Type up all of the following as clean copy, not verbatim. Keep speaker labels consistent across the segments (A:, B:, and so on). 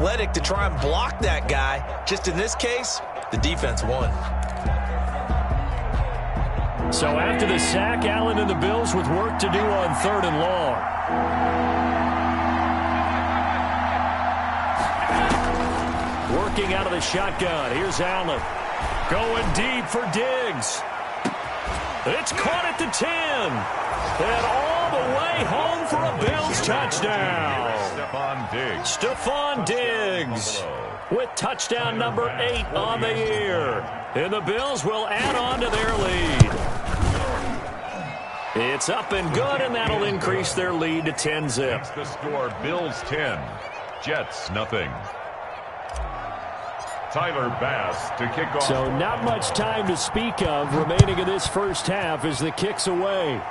A: athletic to try and block that guy. Just in this case, the defense won.
B: So after the sack, Allen and the Bills with work to do on 3rd and long. Working out of the shotgun. Here's Allen. Going deep for Diggs. It's caught at the 10. And all the way home for a Bills touchdown. Stephon Diggs with touchdown number 8 on the year. And the Bills will add on to their lead. It's up and good, and that'll increase their lead to 10-zip.
C: The score, Bills 10, Jets nothing. Tyler Bass to kick off.
B: So not much time to speak of remaining in this first half as the kick's away.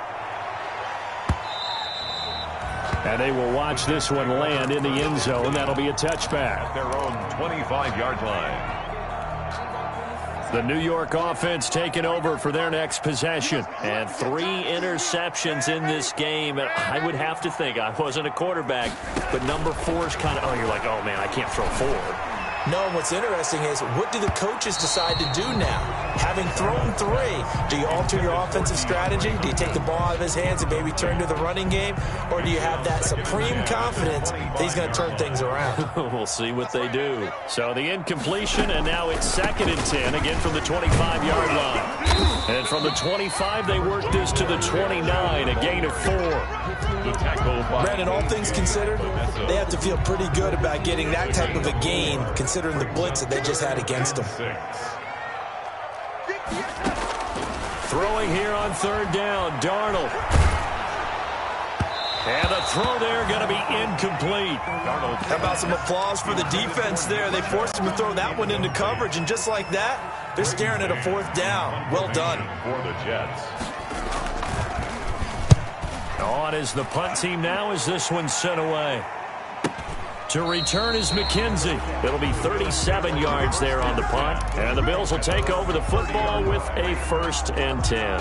B: And they will watch this one land in the end zone. That'll be a touchback.
C: At their own 25-yard line.
B: The New York offense taking over for their next possession. And 3 interceptions in this game. And I would have to think, I wasn't a quarterback, but number 4 is kind of, you're like, oh, man, I can't throw 4.
A: No, what's interesting is, what do the coaches decide to do now? Having thrown 3, do you alter your offensive strategy? Do you take the ball out of his hands and maybe turn to the running game? Or do you have that supreme confidence that he's going to turn things around?
B: We'll see what they do. So the incompletion, and now it's 2nd and 10, again from the 25-yard line. And from the 25, they work this to the 29, a gain of 4.
A: Brandon, all things considered, they have to feel pretty good about getting that type of a gain, considering the blitz that they just had against them.
B: Throwing here on 3rd down, Darnold. And the throw there going to be incomplete.
A: How about some applause for the defense there? They forced him to throw that one into coverage, and just like that, they're staring at a 4th down. Well done.
C: For the Jets.
B: On is the punt team now as this one's sent away. To return is McKenzie. It'll be 37 yards there on the punt. And the Bills will take over the football with a 1st and 10.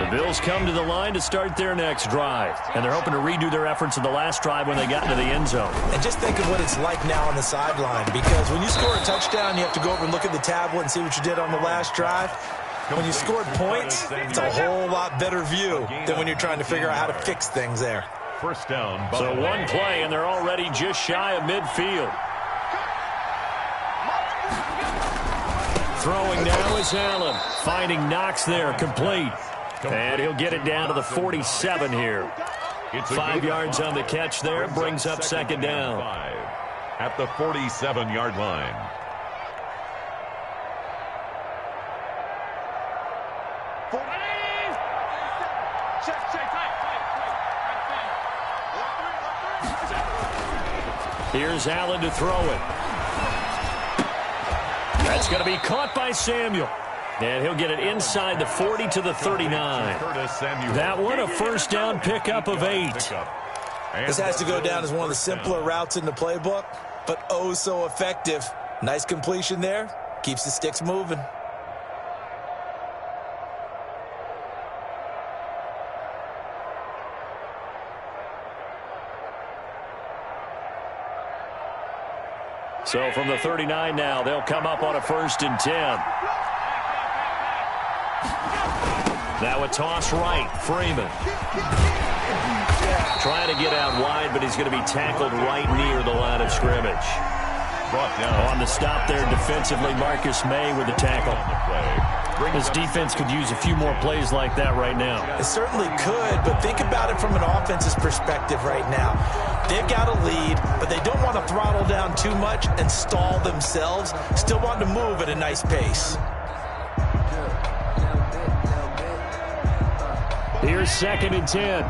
B: The Bills come to the line to start their next drive. And they're hoping to redo their efforts in the last drive when they got into the end zone.
A: And just think of what it's like now on the sideline. Because when you score a touchdown, you have to go over and look at the tablet and see what you did on the last drive. When you scored points, it's a whole lot better view than when you're trying to figure out how to fix things there.
C: 1st down.
B: So one play, and they're already just shy of midfield. Throwing now is Allen. Finding Knox there, complete. And he'll get it down to the 47 here. 5 yards on the catch there, brings up 2nd down.
C: At the 47-yard line.
B: Here's Allen to throw it. That's going to be caught by Samuel. And he'll get it inside the 40 to the 39. That one, a 1st down pickup of 8.
A: This has to go down as one of the simpler routes in the playbook, but oh so effective. Nice completion there. Keeps the sticks moving.
B: So from the 39 now, they'll come up on a 1st and 10. Now a toss right, Freeman. Trying to get out wide, but he's going to be tackled right near the line of scrimmage.
C: Brought down.
B: On the stop there defensively, Marcus May with the tackle. This defense could use a few more plays like that right now.
A: It certainly could, but think about it from an offense's perspective right now. They've got a lead, but they don't want to throttle down too much and stall themselves. Still want to move at a nice pace.
B: Here's 2nd and 10.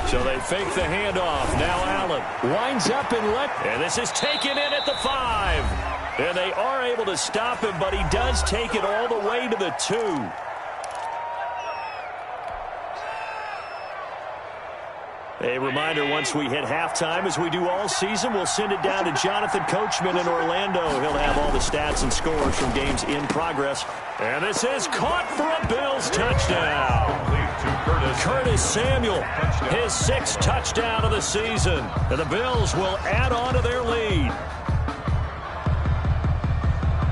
B: So they fake the handoff. Now Allen winds up and this is taken in at the 5. And they are able to stop him, but he does take it all the way to the 2. A reminder, once we hit halftime, as we do all season, we'll send it down to Jonathan Coachman in Orlando. He'll have all the stats and scores from games in progress And this is caught for a Bills touchdown. Curtis Samuel, his 6th touchdown of the season. And the Bills will add on to their lead.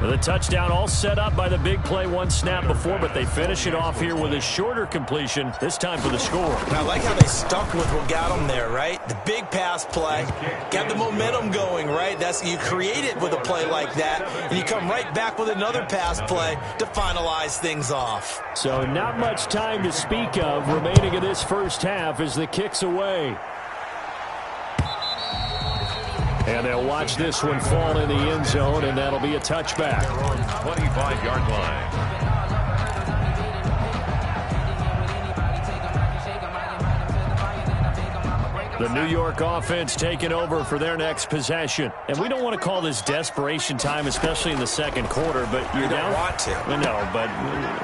B: The touchdown all set up by the big play one snap before, but they finish it off here with a shorter completion, this time for the score.
A: And I like how they stuck with what got them there, right? The big pass play, got the momentum going, right? You create it with a play like that, and you come right back with another pass play to finalize things off.
B: So not much time to speak of remaining in this first half as the kick's away. And they'll watch this one fall in the end zone, and that'll be a touchback.
C: 25-yard line.
B: The New York offense taking over for their next possession. And we don't want to call this desperation time, especially in the second quarter, but you're down.
A: You don't want to.
B: No, but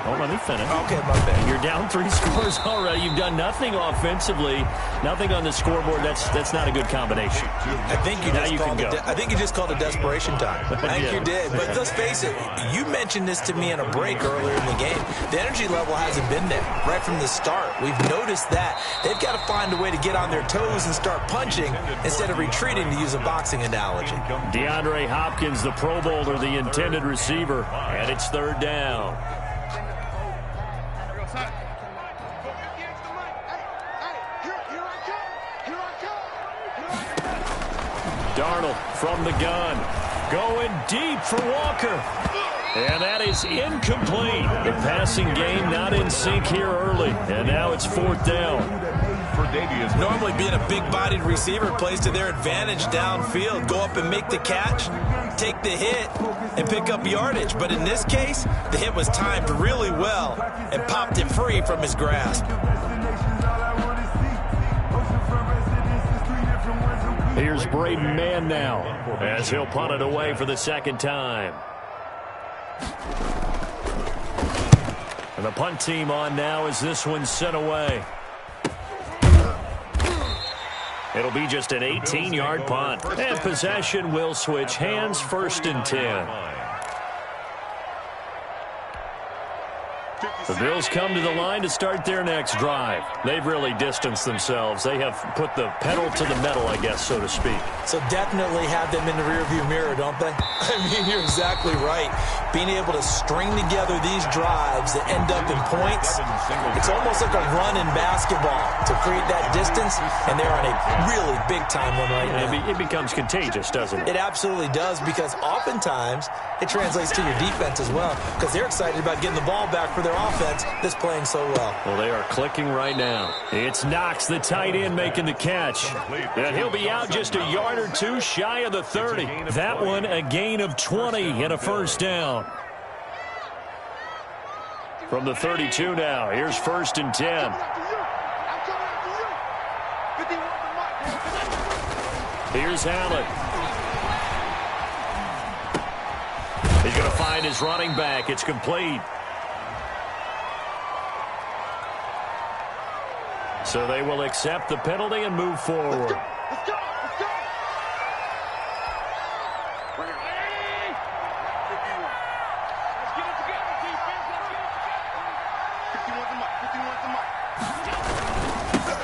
B: hold on, let me finish.
A: Okay, my bad.
B: You're down 3 scores already. You've done nothing offensively, nothing on the scoreboard. That's not a good combination.
A: I think you just called it desperation time. I think you did. But let's face it, you mentioned this to me in a break earlier in the game. The energy level hasn't been there right from the start. We've noticed that. They've got to find a way to get on their toes and start punching instead of retreating, to use a boxing analogy.
B: DeAndre Hopkins, the Pro Bowler, the intended receiver, and it's 3rd down. Darnold from the gun, going deep for Walker. And that is incomplete. The passing game not in sync here early. And now it's 4th down.
A: Normally being a big-bodied receiver plays to their advantage downfield. Go up and make the catch, take the hit, and pick up yardage. But in this case, the hit was timed really well and popped it free from his grasp.
B: Here's Braden Mann now as he'll punt it away for the 2nd time. And the punt team on now as this one's sent away. It'll be just an 18-yard punt. And possession will switch hands, 1st and 10. The Bills come to the line to start their next drive. They've really distanced themselves. They have put the pedal to the metal, I guess, so to speak.
A: So definitely have them in the rearview mirror, don't they? I mean, you're exactly right. Being able to string together these drives that end up in points, it's almost like a run in basketball to create that distance, and they're on a really big-time one right now.
B: It becomes contagious, doesn't it?
A: It absolutely does, because oftentimes it translates to your defense as well, because they're excited about getting the ball back for their offense that's playing so well.
B: Well, they are clicking right now. It's Knox, the tight end, making the catch. And he'll be out just a yard or two shy of the 30. That one a gain of 20 and a 1st down. From the 32 now, here's 1st and 10. Here's Allen. He's going to find his running back. It's complete. So they will accept the penalty and move forward.
D: Let's go.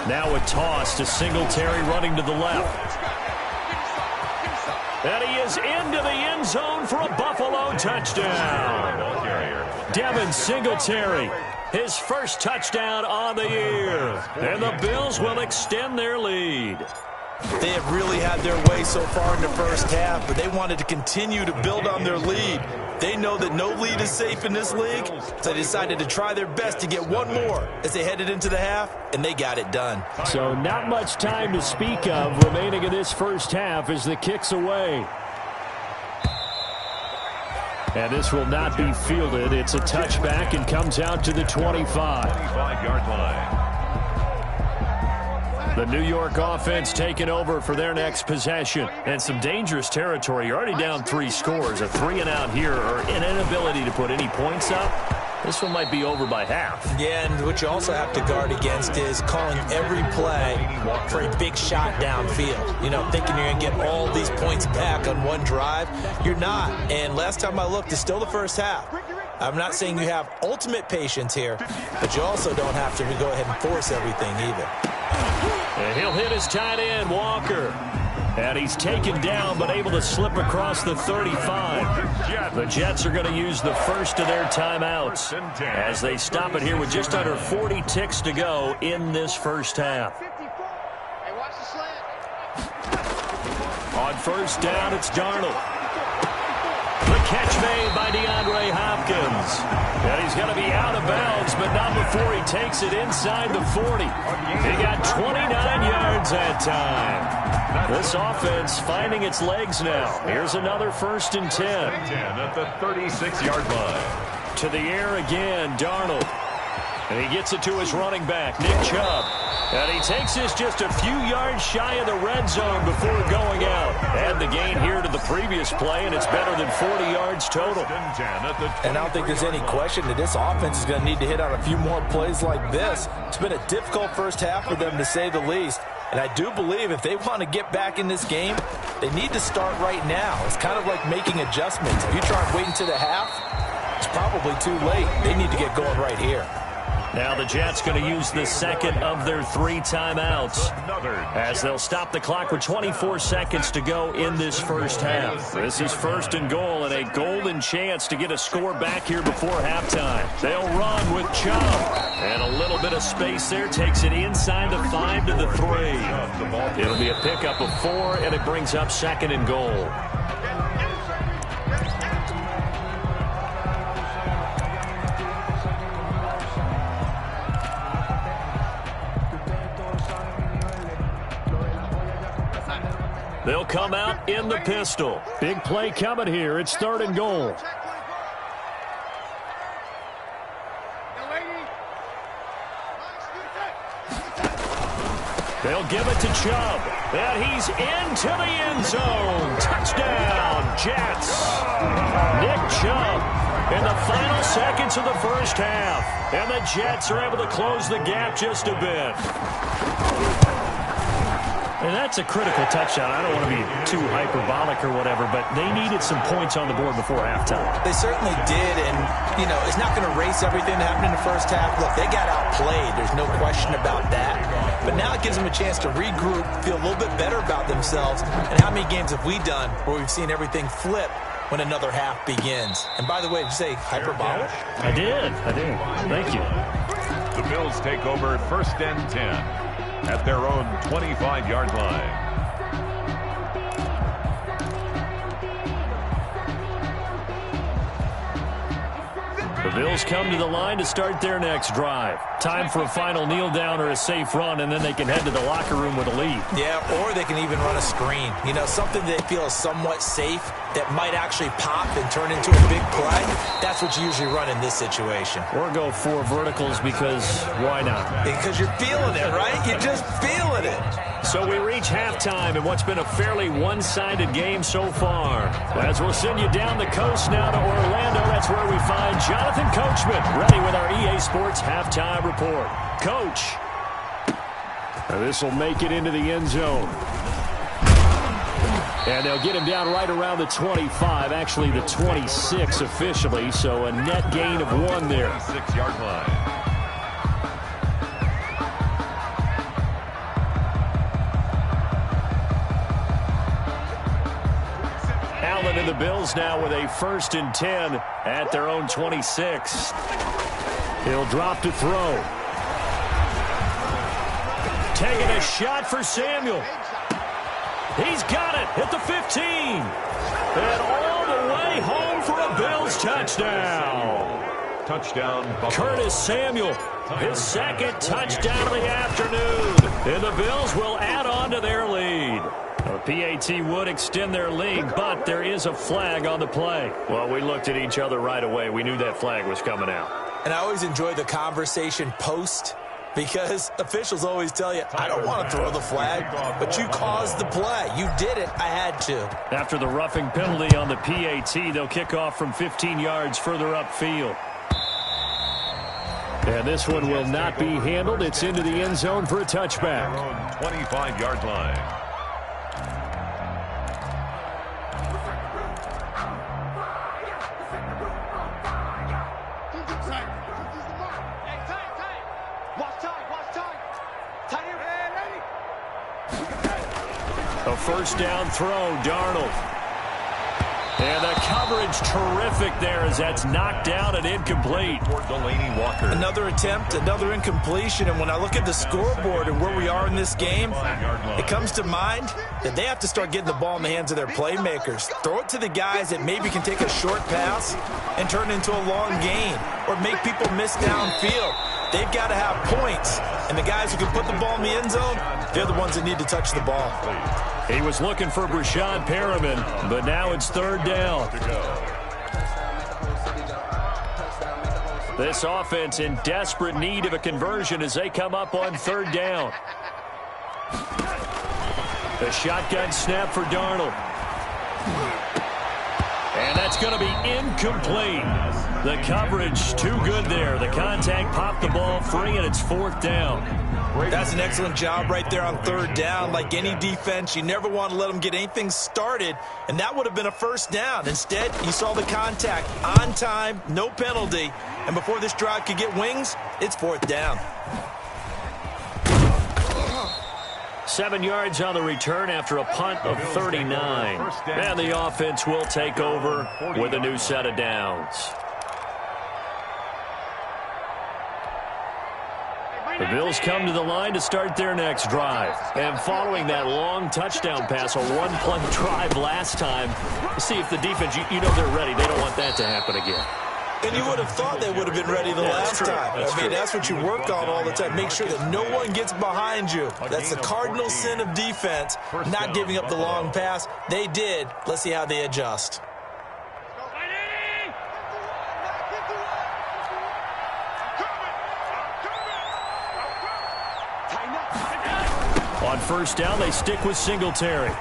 B: Now a toss to Singletary running to the left. And he is into the end zone for a Buffalo touchdown. Devin Singletary, his 1st touchdown on the year. And the Bills will extend their lead.
A: They have really had their way so far in the first half, but they wanted to continue to build on their lead. They know that no lead is safe in this league, so they decided to try their best to get one more as they headed into the half, and they got it done.
B: So not much time to speak of remaining in this first half as the kick's away. And this will not be fielded. It's a touchback and comes out to the 25-yard line. The New York offense taking over for their next possession. And some dangerous territory. You're already down 3 scores. A 3-and-out here, or an inability to put any points up. This one might be over by half.
A: Yeah, and what you also have to guard against is calling every play for a big shot downfield. You know, thinking you're going to get all these points back on one drive. You're not. And last time I looked, it's still the first half. I'm not saying you have ultimate patience here, but you also don't have to go ahead and force everything either.
B: And he'll hit his tight end, Walker. And he's taken down but able to slip across the 35. The Jets are going to use the first of their timeouts as they stop it here with just under 40 ticks to go in this first half. On first down, it's Darnold. The catch made by DeAndre Hopkins. And he's going to be out of bounds, but not before he takes it inside the 40. He got 29 yards that time. This offense finding its legs now. Here's another 1st and 10.
C: At the 36-yard line.
B: To the air again, Darnold. And he gets it to his running back, Nick Chubb. And he takes this just a few yards shy of the red zone before going out. Add the gain here to the previous play, and it's better than 40 yards total.
A: And I don't think there's any question that this offense is going to need to hit on a few more plays like this. It's been a difficult first half for them, to say the least. And I do believe if they want to get back in this game, they need to start right now. It's kind of like making adjustments. If you try and wait until the half, it's probably too late. They need to get going right here.
B: Now the Jets going to use the second of their 3 timeouts as they'll stop the clock with 24 seconds to go in this first half. This is 1st and goal and a golden chance to get a score back here before halftime. They'll run with Chubb. And a little bit of space there takes it inside the 5 to the 3. It'll be a pickup of 4, and it brings up 2nd and goal. They'll come out in the pistol. Big play coming here. It's 3rd and goal. They'll give it to Chubb. And he's into the end zone. Touchdown, Jets. Nick Chubb in the final seconds of the first half. And the Jets are able to close the gap just a bit. And that's a critical touchdown. I don't want to be too hyperbolic or whatever, but they needed some points on the board before halftime.
A: They certainly did, and, you know, it's not going to erase everything that happened in the first half. Look, they got outplayed. There's no question about that. But now it gives them a chance to regroup, feel a little bit better about themselves. And how many games have we done where we've seen everything flip when another half begins? And by the way, did you say hyperbolic?
B: I did. Thank you.
C: The Bills take over 1st and 10. At their own 25-yard line.
B: The Bills come to the line to start their next drive. Time for a final kneel down or a safe run, and then they can head to the locker room with a lead.
A: Yeah, or they can even run a screen. You know, something they feel is somewhat safe that might actually pop and turn into a big play. That's what you usually run in this situation.
B: Or go 4 verticals because why not?
A: Because you're feeling it, right? You're just feeling it.
B: So we reach halftime in what's been a fairly one-sided game so far. As we'll send you down the coast now to Orlando, that's where we find Jonathan Coachman ready with our EA Sports halftime report. Coach. This will make it into the end zone. And they'll get him down right around the 25, actually the 26 officially, so a net gain of 1 there.
C: 6-yard line.
B: Allen and the Bills now with a 1st and 10 at their own 26. He'll drop to throw. Taking a shot for Samuel. He's got it at the 15. And all the way home for a Bills touchdown.
C: Touchdown, Buffalo.
B: Curtis Samuel, his 2nd touchdown of the afternoon. And the Bills will add on to their lead. The PAT would extend their lead, but there is a flag on the play. Well, we looked at each other right away. We knew that flag was coming out.
A: And I always enjoy the conversation post, because officials always tell you, I don't want to throw the flag, but you caused the play. You did it. I had to.
B: After the roughing penalty on the PAT, they'll kick off from 15 yards further upfield. And this one will not be handled. It's into the end zone for a touchback.
C: 25-yard line.
B: A first down throw, Darnold. And the coverage terrific there as that's knocked down and incomplete.
A: Another attempt, another incompletion. And when I look at the scoreboard and where we are in this game, it comes to mind that they have to start getting the ball in the hands of their playmakers. Throw it to the guys that maybe can take a short pass and turn it into a long gain or make people miss downfield. They've got to have points. And the guys who can put the ball in the end zone, they're the ones that need to touch the ball.
B: He was looking for Brashad Perriman, but now it's third down. This offense in desperate need of a conversion as they come up on third down. The shotgun snap for Darnold. And that's going to be incomplete. The coverage too good there. The contact popped the ball free, and it's fourth down.
A: That's an excellent job right there on third down. Like any defense, you never want to let them get anything started, and that would have been a first down. Instead, you saw the contact on time, no penalty, and before this drive could get wings, it's fourth down.
B: 7 yards on the return after a punt of 39. And the offense will take over with a new set of downs. The Bills come to the line to start their next drive. And following that long touchdown pass, a one-play drive last time, see if the defense, you know they're ready. They don't want that to happen again.
A: And you would have thought they would have been ready the last time. I mean, that's what you work on all the time. Make sure that no one gets behind you. That's the cardinal sin of defense, not giving up the long pass. They did. Let's see how they adjust.
B: On first down, they stick with Singletary.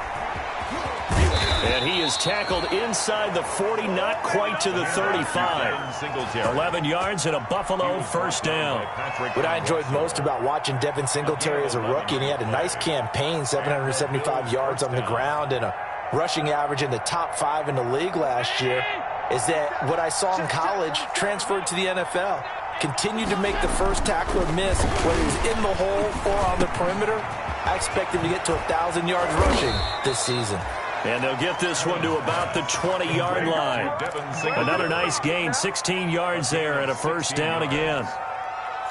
B: And he is tackled inside the 40, not quite to the 35. 11 yards and a Buffalo first down.
A: What I enjoyed most about watching Devin Singletary as a rookie, and he had a nice campaign, 775 yards on the ground and a rushing average in the top 5 in the league last year, is that what I saw in college transferred to the NFL. Continued to make the first tackler miss, whether he's in the hole or on the perimeter. I expect him to get to 1,000 yards rushing this season.
B: And they'll get this one to about the 20-yard line. Another nice gain, 16 yards there, and a first down again.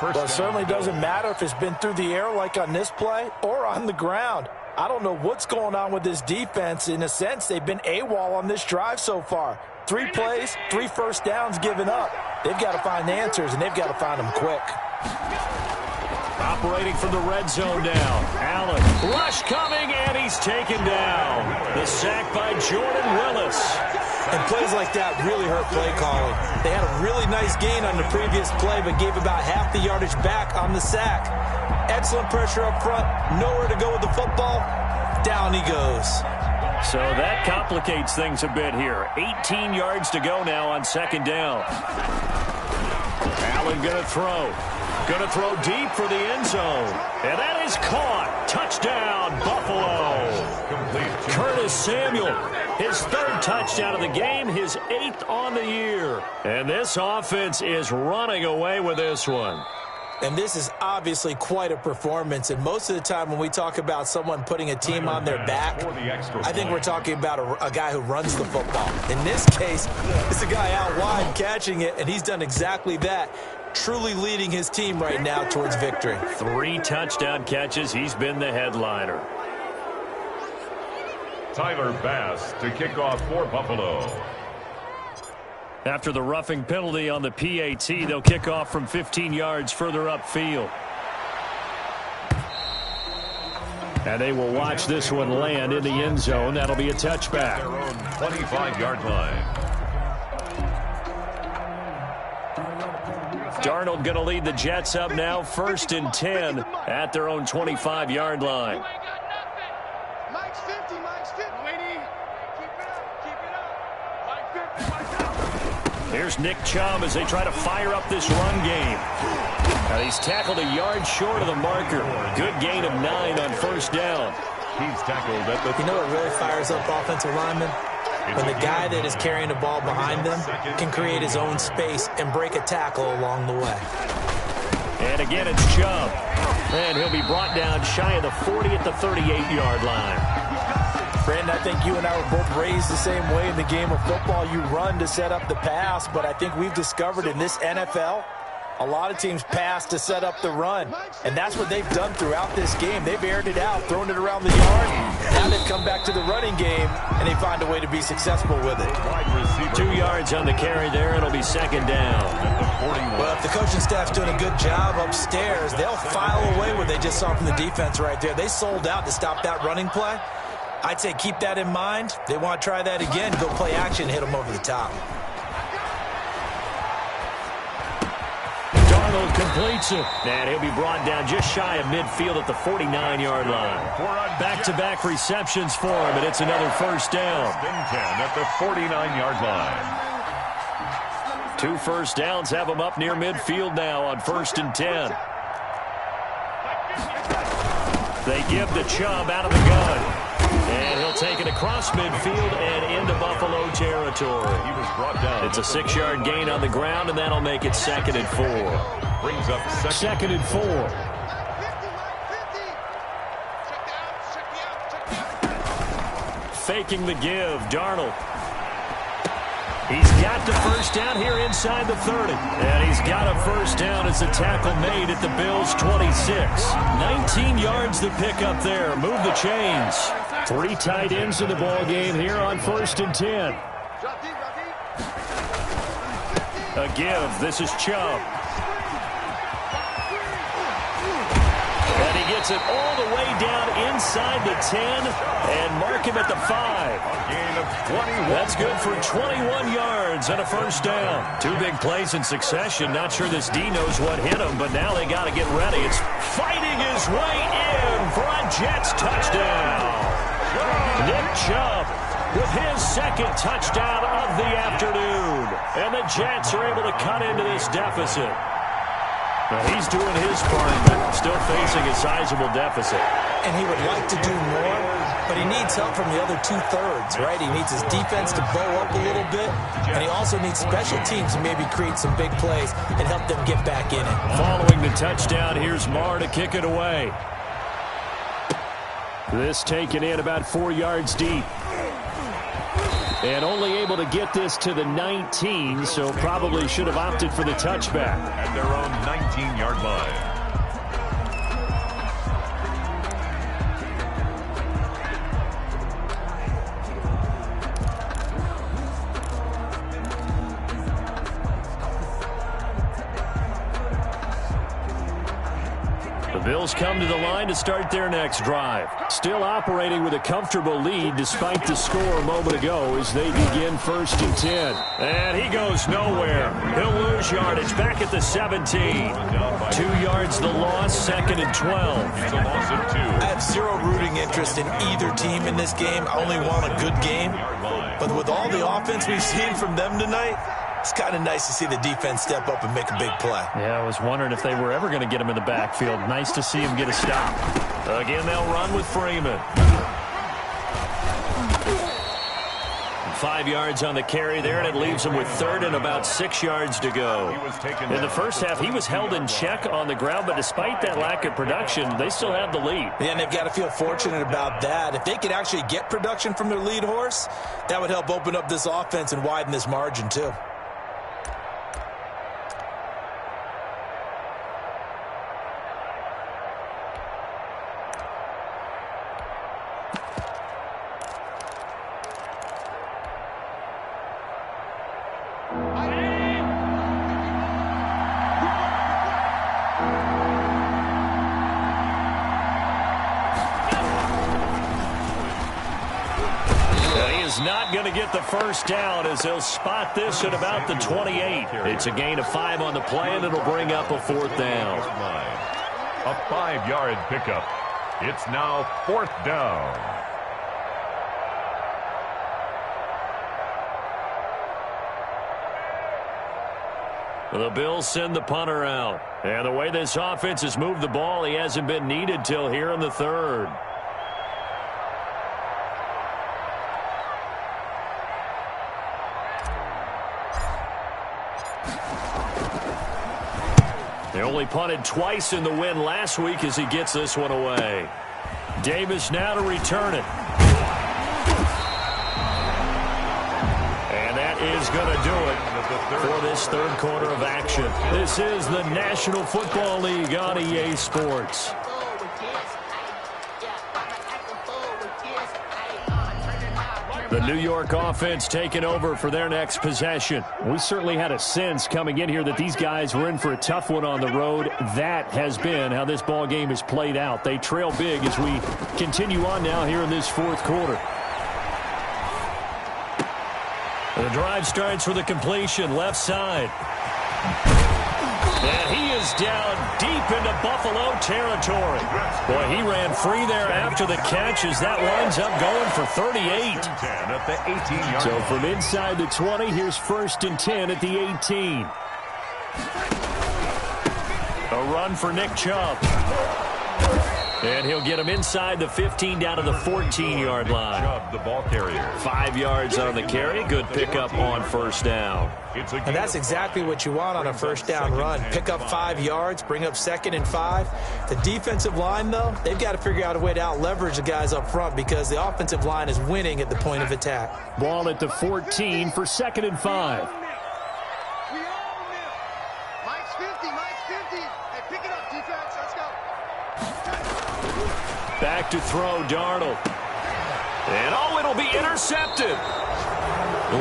A: Well, it certainly doesn't matter if it's been through the air like on this play or on the ground. I don't know what's going on with this defense. In a sense, they've been AWOL on this drive so far. 3 plays, 3 first downs given up. They've got to find answers, and they've got to find them quick.
B: Operating from the red zone now. Allen, rush coming, and he's taken down. The sack by Jordan Willis.
A: And plays like that really hurt play calling. They had a really nice gain on the previous play, but gave about half the yardage back on the sack. Excellent pressure up front. Nowhere to go with the football. Down he goes.
B: So that complicates things a bit here. 18 yards to go now on second down. Allen going to throw. Going to throw deep for the end zone. And that is caught. Touchdown, Buffalo. Curtis Samuel, his 3rd touchdown of the game, his 8th on the year. And this offense is running away with this one.
A: And this is obviously quite a performance. And most of the time when we talk about someone putting a team on their back, I think we're talking about a guy who runs the football. In this case, it's a guy out wide catching it, and he's done exactly that. Truly leading his team right now towards victory.
B: 3 touchdown catches. He's been the headliner.
C: Tyler Bass to kick off for Buffalo.
B: After the roughing penalty on the PAT, they'll kick off from 15 yards further upfield. And they will watch this one land in the end zone. That'll be a touchback.
C: Their own 25-yard line.
B: Darnold going to lead the Jets up now, 1st and 10 at their own 25-yard line. Here's Nick Chubb as they try to fire up this run game. Now he's tackled a yard short of the marker. Good gain of 9 on first down.
C: He's tackled at the...
A: You know what really fires up offensive linemen? When the guy that is carrying the ball behind them can create his own space and break a tackle along the way.
B: And again, it's Chubb. And he'll be brought down shy of the 40 at the 38-yard line.
A: Brandon, I think you and I were both raised the same way in the game of football. You run to set up the pass, but I think we've discovered in this NFL, a lot of teams pass to set up the run, and that's what they've done throughout this game. They've aired it out, thrown it around the yard. Now they've come back to the running game, and they find a way to be successful with it.
B: 2 yards on the carry there. It'll be second down.
A: Well, if the coaching staff's doing a good job upstairs, they'll file away what they just saw from the defense right there. They sold out to stop that running play. I'd say keep that in mind. They want to try that again, go play action, hit them over the top.
B: Darnold completes it, and he'll be brought down just shy of midfield at the 49-yard line. Back-to-back receptions for him, and it's another first down.
C: 10 at the 49-yard line.
B: 2 first downs have him up near midfield now on 1st and 10. They give the Chubb out of the gun. And he'll take it across midfield and into Buffalo territory.
C: He was brought down.
B: It's a 6-yard gain on the ground, and that'll make it 2nd and 4.
C: Brings up
B: 2nd and 4. Faking the give, Darnold. He's got the first down here inside the 30. And he's got a first down as the tackle made at the Bills' 26. 19 yards to pick up there. Move the chains. 3 tight ends in the ball game here on 1st and 10. A give. This is Chubb. And he gets it all the way down inside the 10 and mark him at the 5.
C: gain of 21.
B: That's good for 21 yards and a first down. 2 big plays in succession. Not sure this D knows what hit him, but now they got to get ready. It's fighting his way in for a Jets touchdown. Nick Chubb with his 2nd touchdown of the afternoon. And the Jets are able to cut into this deficit. Now he's doing his part, but still facing a sizable deficit.
A: And he would like to do more, but he needs help from the other 2/3, right? He needs his defense to bow up a little bit, and he also needs special teams to maybe create some big plays and help them get back in it.
B: Following the touchdown, here's Marr to kick it away. This taken in about 4 yards deep. And only able to get this to the 19, so probably should have opted for the touchback.
C: At their own 19-yard line.
B: The Bills come to the line to start their next drive. Still operating with a comfortable lead despite the score a moment ago as they begin 1st and 10. And he goes nowhere. He'll lose yardage back at the 17. 2 yards the loss, 2nd and 12.
C: It's a loss of 2.
A: I have zero rooting interest in either team in this game. I only want a good game. But with all the offense we've seen from them tonight, it's kind of nice to see the defense step up and make a big play.
B: Yeah, I was wondering if they were ever going to get him in the backfield. Nice to see him get a stop. Again, they'll run with Freeman. 5 yards on the carry there, and it leaves him with 3rd and about 6 yards to go. In the first half, he was held in check on the ground, but despite that lack of production, they still have the lead.
A: Yeah, and they've got to feel fortunate about that. If they could actually get production from their lead horse, that would help open up this offense and widen this margin too.
B: Not going to get the first down as they'll spot this at about the 28. It's a gain of 5 on the play, and it'll bring up a 4th down.
C: A 5-yard pickup. It's now 4th down.
B: The Bills send the punter out. And the way this offense has moved the ball, he hasn't been needed till here in the 3rd. They only punted twice in the win last week as he gets this one away. Davis now to return it. is going to do it for this third quarter of action. This is the National Football League on EA Sports. The New York offense taking over for their next possession. We certainly had a sense coming in here that these guys were in for a tough one on the road. That has been how this ball game has played out. They trail big as we continue on now here in this fourth quarter. The drive starts with a completion, left side. And he is down deep into Buffalo territory. Boy, he ran free there after the catch as that winds up going for 38. So from inside the 20, here's 1st and 10 at the 18. A run for Nick Chubb. And he'll get him inside the 15 down to the 14-yard line.
C: Chubb, the ball carrier.
B: 5 yards on the carry. Good pickup on first down.
A: And that's exactly what you want on a first down run. Pick up 5 yards, bring up 2nd and 5. The defensive line, though, they've got to figure out a way to out-leverage the guys up front because the offensive line is winning at the point of attack.
B: Ball at the 14 for 2nd and 5.
D: Mike's 50. Hey, pick it up, defense. Let's go.
B: Back to throw, Darnold. And, it'll be intercepted.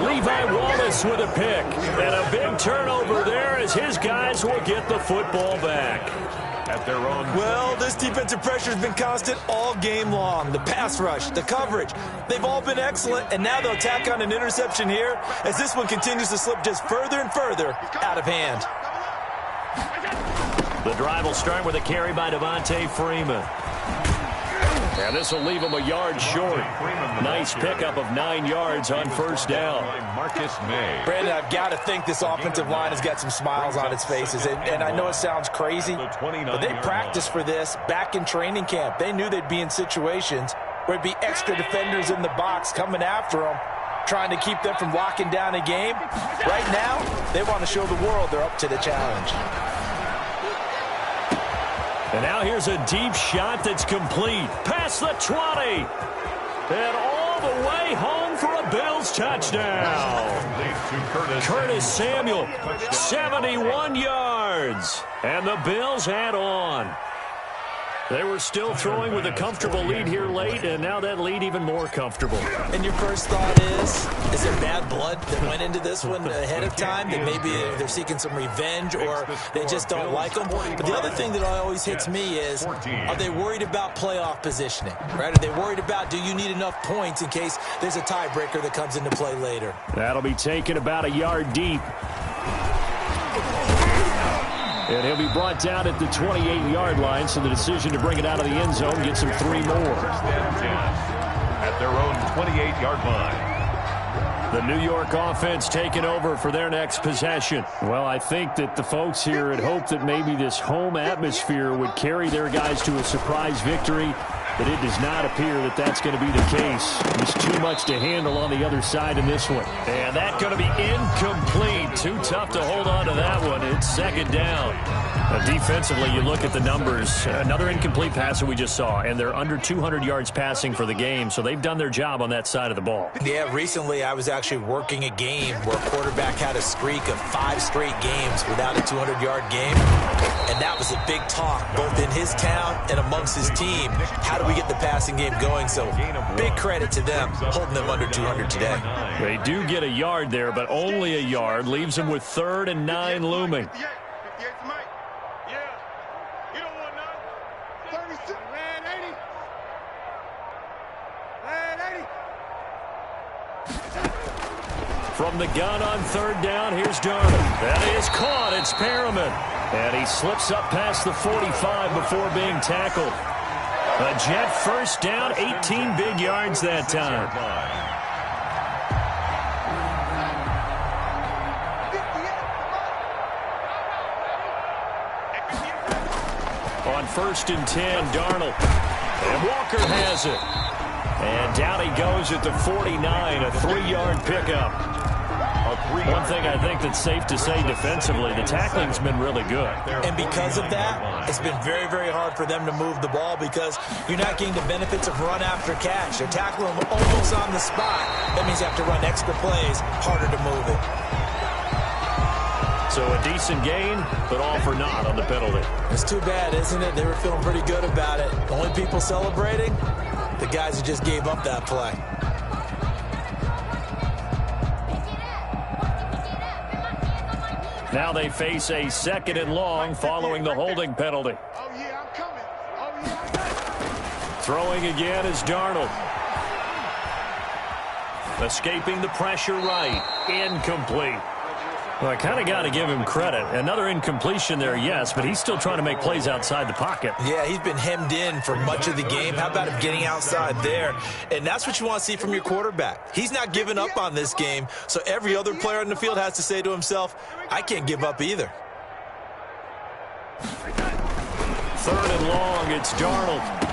B: Levi Wallace with a pick. And a big turnover there as his guys will get the football back.
C: At their own.
A: Well, this defensive pressure has been constant all game long. The pass rush, the coverage, they've all been excellent. And now they'll tack on an interception here as this one continues to slip just further and further out of hand.
B: The drive will start with a carry by Devontae Freeman. And this will leave him a yard short. Nice pickup of 9 yards on first down.
C: Marcus May.
A: Brandon, I've got to think this offensive line has got some smiles on its faces. And I know it sounds crazy, but they practiced for this back in training camp. They knew they'd be in situations where it'd be extra defenders in the box coming after them, trying to keep them from locking down a game. Right now, they want to show the world they're up to the challenge.
B: And now here's a deep shot that's complete. Past the 20. And all the way home for a Bills touchdown. Curtis Samuel, 71 yards. And the Bills add on. They were still throwing with a comfortable lead here late, and now that lead even more comfortable.
A: And your first thought is there bad blood that went into this one ahead of time, that maybe they're seeking some revenge or they just don't like them? But the other thing that always hits me is, are they worried about playoff positioning? Right? Are they worried about, do you need enough points in case there's a tiebreaker that comes into play later?
B: That'll be taken about a yard deep. And he'll be brought down at the 28-yard line, so the decision to bring it out of the end zone gets him 3 more.
C: At their own 28-yard line.
B: The New York offense taking over for their next possession. Well, I think that the folks here had hoped that maybe this home atmosphere would carry their guys to a surprise victory, but it does not appear that that's going to be the case. There's too much to handle on the other side in this one. And that's going to be incomplete. Too tough to hold on to that one. It's 2nd down. Defensively, you look at the numbers. Another incomplete pass that we just saw, and they're under 200 yards passing for the game, so they've done their job on that side of the ball.
A: Yeah, recently I was actually working a game where a quarterback had a streak of 5 straight games without a 200-yard game, and that was a big talk both in his town and amongst his team. How do we get the passing game going? So big credit to them holding them under 200 today.
B: They do get a yard there, but only a yard. Leaves them with 3rd and 9 looming. From the gun on 3rd down, here's Darnold. That is caught. It's Perriman. And he slips up past the 45 before being tackled. A Jet first down, 18 big yards that time. On 1st and 10, Darnold. And Walker has it. And down he goes at the 49, a 3-yard pickup. I'll One thing I think that's safe to say defensively, the tackling's been really good.
A: And because of that, it's been very, very hard for them to move the ball because you're not getting the benefits of run after catch. They're tackling them almost on the spot. That means you have to run extra plays, harder to move it.
B: So a decent gain, but all for naught on the penalty.
A: It's too bad, isn't it? They were feeling pretty good about it. The only people celebrating, the guys who just gave up that play.
B: Now they face a 2nd and long following the holding penalty.
D: Oh, yeah, I'm coming. Oh, yeah, I'm coming.
B: Throwing again is Darnold. Escaping the pressure right. Incomplete. Well, I kind of got to give him credit. Another incompletion there, yes, but he's still trying to make plays outside the pocket.
A: Yeah, he's been hemmed in for much of the game. How about him getting outside there? And that's what you want to see from your quarterback. He's not giving up on this game, so every other player in the field has to say to himself, I can't give up either.
B: 3rd and long, it's Darnold.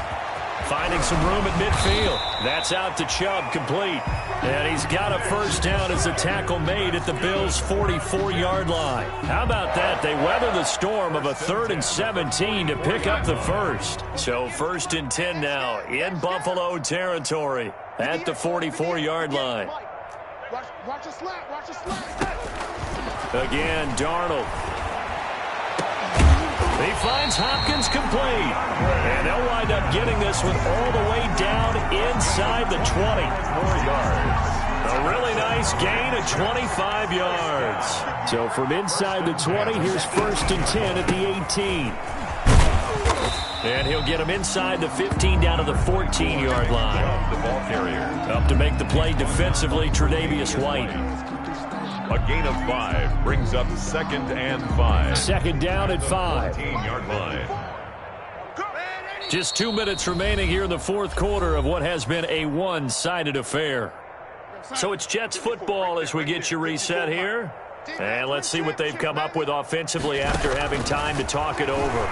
B: Finding some room at midfield. That's out to Chubb, complete. And he's got a first down as a tackle made at the Bills' 44-yard line. How about that? They weather the storm of a 3rd and 17 to pick up the first. So 1st and 10 now in Buffalo territory at the 44-yard line.
D: Watch a slant. Watch a slant.
B: Again, Darnold. He finds Hopkins complete. And they'll wind up getting this one all the way down inside the 20.
C: 4 yards.
B: A really nice gain of 25 yards. So from inside the 20, here's 1st and 10 at the 18. And he'll get him inside the 15 down to the 14-yard line.
C: The ball carrier.
B: Up to make the play defensively, Tre'Davious White.
C: A gain of 5 brings up 2nd and 5.
B: 2nd down at 5.
C: 14-yard line.
B: Just 2 minutes remaining here in the 4th quarter of what has been a one-sided affair. So it's Jets football as we get you reset here. And let's see what they've come up with offensively after having time to talk it over.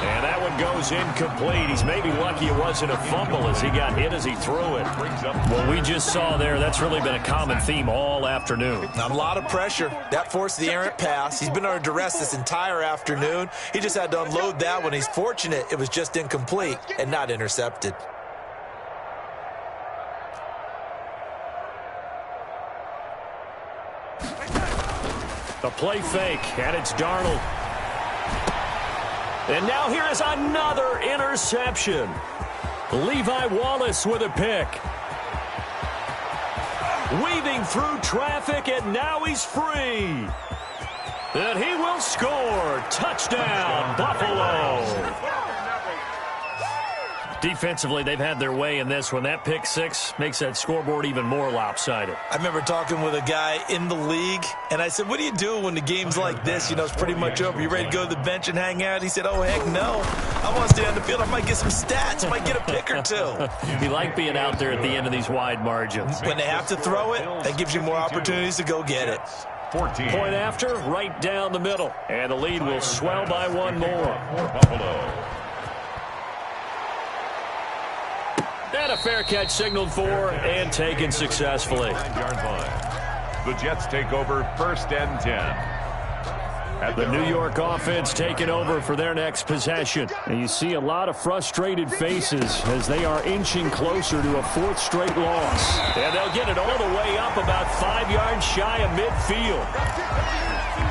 B: And that one goes incomplete. He's maybe lucky it wasn't a fumble as he got hit as he threw it. What we just saw there, that's really been a common theme all afternoon.
A: A lot of pressure. That forced the errant pass. He's been under duress this entire afternoon. He just had to unload that one. He's fortunate it was just incomplete and not intercepted.
B: A play fake, and it's Darnold. And now here is another interception. Levi Wallace with a pick. Weaving through traffic, and now he's free. And he will score. Touchdown, Buffalo. Defensively, they've had their way in this one. That pick 6 makes that scoreboard even more lopsided.
A: I remember talking with a guy in the league, and I said, what do you do when the game's like this? You know, it's pretty much over. You ready to go to the bench and hang out? He said, oh, heck no. I want to stay on the field. I might get some stats. I might get a pick or two.
B: You like being out there at the end of these wide margins.
A: When they have to throw it, that gives you more opportunities to go get it.
C: 14.
B: Point after, right down the middle. And the lead will swell by one more.
C: Buffalo.
B: And a fair catch signaled for and taken successfully.
C: 9-yard line. The Jets take over 1st and 10.
B: The New York offense taking over for their next possession. And you see a lot of frustrated faces as they are inching closer to a 4th straight loss. And they'll get it all the way up about 5 yards shy of midfield.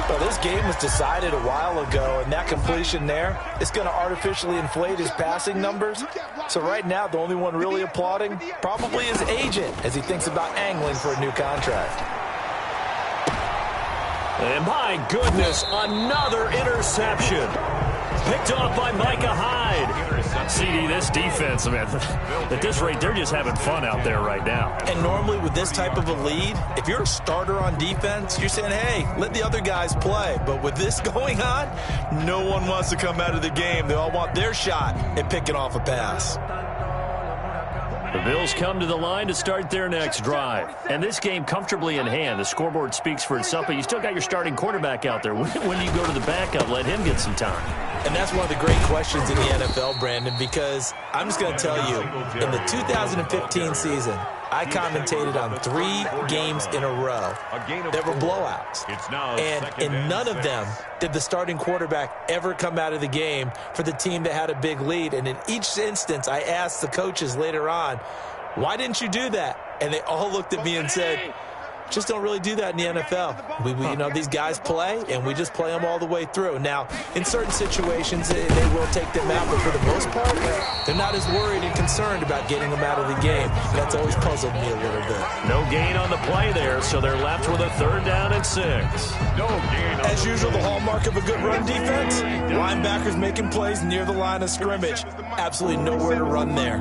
A: Well, this game was decided a while ago, and that completion there is going to artificially inflate his passing numbers. So right now, the only one really applauding probably his agent as he thinks about angling for a new contract.
B: And my goodness, another interception. Picked off by Micah Hyde. CD, this defense, man, at this rate, they're just having fun out there right now.
A: And normally with this type of a lead, if you're a starter on defense, you're saying, hey, let the other guys play. But with this going on, no one wants to come out of the game. They all want their shot at picking off a pass.
B: The Bills come to the line to start their next drive. And this game comfortably in hand. The scoreboard speaks for itself, but you still got your starting quarterback out there. When do you go to the backup? Let him get some time.
A: And that's one of the great questions in the NFL, Brandon, because I'm just going to tell you, in the 2015 season, I commentated on 3 games in a row that were blowouts. And in none of them did the starting quarterback ever come out of the game for the team that had a big lead. And in each instance, I asked the coaches later on, why didn't you do that? And they all looked at me and said, just don't really do that in the NFL. We these guys play, and we just play them all the way through. Now, in certain situations, they will take them out, but for the most part, they're not as worried and concerned about getting them out of the game. That's always puzzled me a little bit.
B: No gain on the play there, so they're left with a 3rd down and 6.
C: No gain.
A: As usual, the hallmark of a good run defense, linebackers making plays near the line of scrimmage. Absolutely nowhere to run there.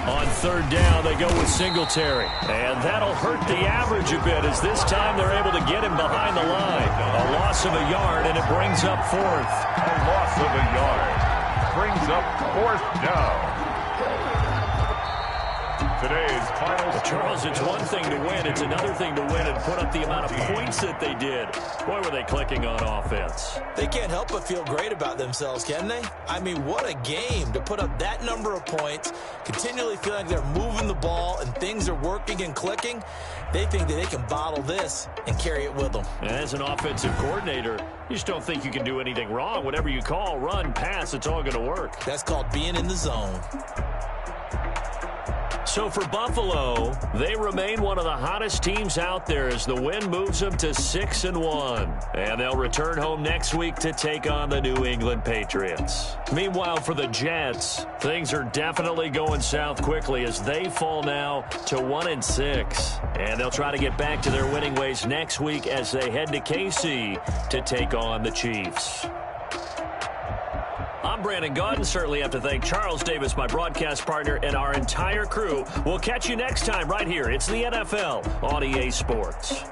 B: On 3rd down, they go with Singletary. And that'll hurt the average a bit, as this time they're able to get him behind the line. A loss of a yard, and it brings up 4th.
C: A loss of a yard brings up 4th down. Today's final score.
B: Charles, it's one thing to win. It's another thing to win and put up the amount of points that they did. Boy, were they clicking on offense.
A: They can't help but feel great about themselves, can they? I mean, what a game to put up that number of points, continually feeling like they're moving the ball and things are working and clicking. They think that they can bottle this and carry it with them.
B: As an offensive coordinator, you just don't think you can do anything wrong. Whatever you call, run, pass, it's all going to work.
A: That's called being in the zone.
B: So for Buffalo, they remain one of the hottest teams out there as the win moves them to 6-1. And they'll return home next week to take on the New England Patriots. Meanwhile, for the Jets, things are definitely going south quickly as they fall now to 1-6. And they'll try to get back to their winning ways next week as they head to KC to take on the Chiefs. I'm Brandon Gaudin. Certainly have to thank Charles Davis, my broadcast partner, and our entire crew. We'll catch you next time right here. It's the NFL on EA Sports.